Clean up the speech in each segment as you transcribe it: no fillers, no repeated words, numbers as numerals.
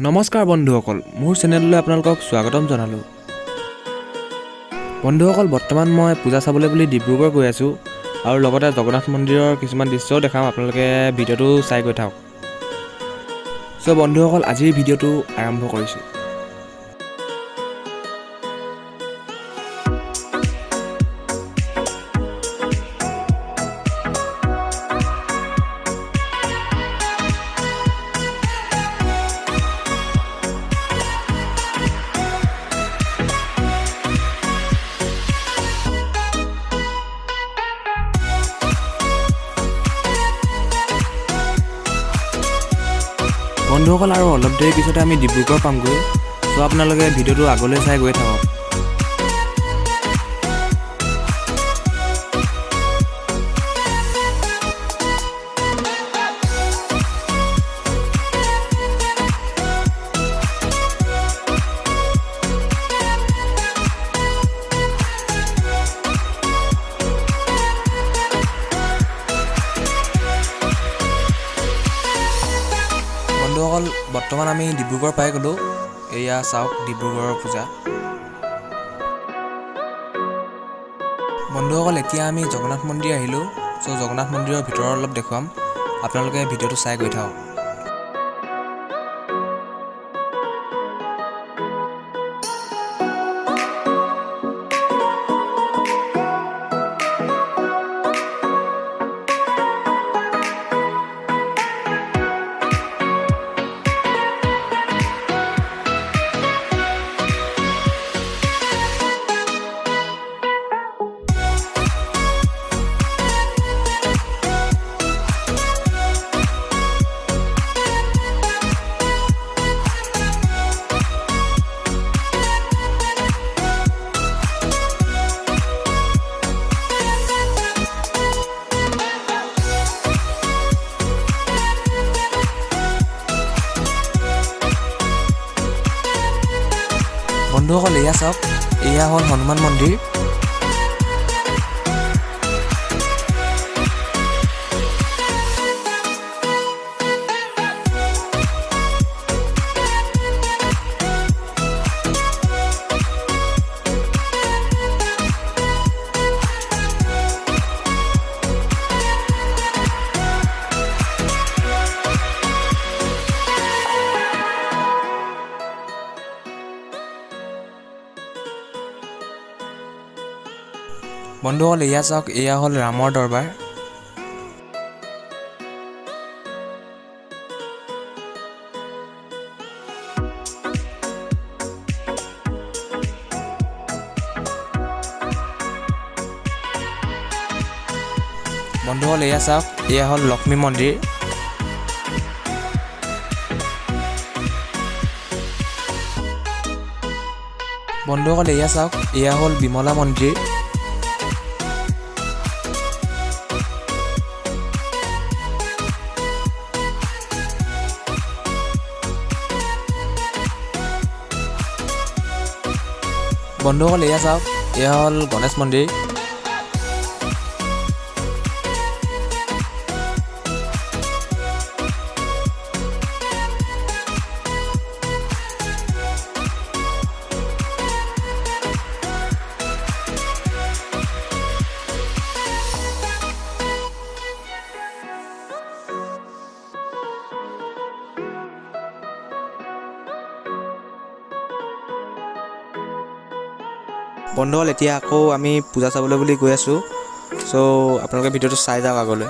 নমস্কাৰ বন্ধুসকল, মোৰ চেনেললৈ আপোনালোকক স্বাগতম জনালোঁ। বন্ধুসকল, বৰ্তমান মই পূজা চাবলৈ বুলি ডিব্ৰুগড় গৈ আছোঁ আৰু লগতে জগন্নাথ মন্দিৰৰ কিছুমান দৃশ্যও দেখাম। আপোনালোকে ভিডিঅ'টো চাই গৈ থাকক। চ' বন্ধুসকল, আজিৰ ভিডিঅ'টো আৰম্ভ কৰিছোঁ। বন্ধুসকল, আৰু অলপ দেৰি পিছতে আমি ডিব্ৰুগড় পামগৈ। চ' আপোনালোকে ভিডিঅ'টো আগলৈ চাই গৈ থাকক। বন্ধুসকল, বৰ্তমান আমি ডিব্ৰুগড় পাই গ'লোঁ। এয়া চাওক ডিব্ৰুগড়ৰ পূজা। বন্ধুসকল, এতিয়া আমি জগন্নাথ মন্দিৰ আহিলোঁ। চ' জগন্নাথ মন্দিৰৰ ভিতৰত অলপ দেখুৱাম, আপোনালোকে ভিডিঅ'টো চাই গৈ থাকক। বন্ধুসকল, এয়া চাওক, এয়া হ'ল হনুমান মন্দিৰ। বন্ধুসকল, এয়া চাওক, এয়া হ'ল ৰামৰ দৰবাৰ। বন্ধুসকল, এয়া চাওক, এয়া হ'ল লক্ষ্মী মন্দিৰ। বন্ধুসকল, এয়া চাওক, এয়া হ'ল বিমলা মন্দিৰ। বন্ধুসকল, এয়া চাওক, এয়া হ'ল গণেশ মন্দিৰ। বন্ধুসকল, এতিয়া আকৌ আমি পূজা চাবলৈ বুলি গৈ আছোঁ। চ' আপোনালোকে ভিডিঅ'টো চাই যাওক আগলৈ।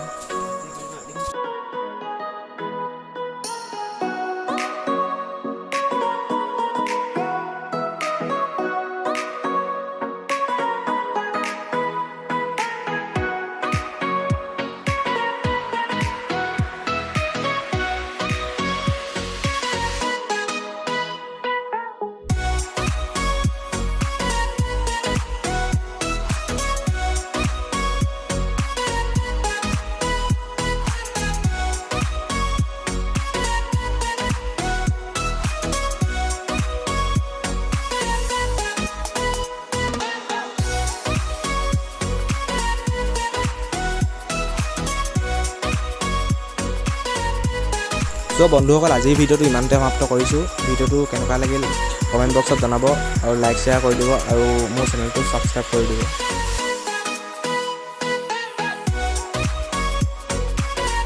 চ' বন্ধুসকল আজিৰ ভিডিঅ'টো ইমানতে সমাপ্ত কৰিছোঁ। ভিডিঅ'টো কেনেকুৱা লাগিল কমেণ্ট বক্সত জনাব আৰু লাইক শ্বেয়াৰ কৰি দিব আৰু মোৰ চেনেলটো ছাবস্ক্ৰাইব কৰি দিব।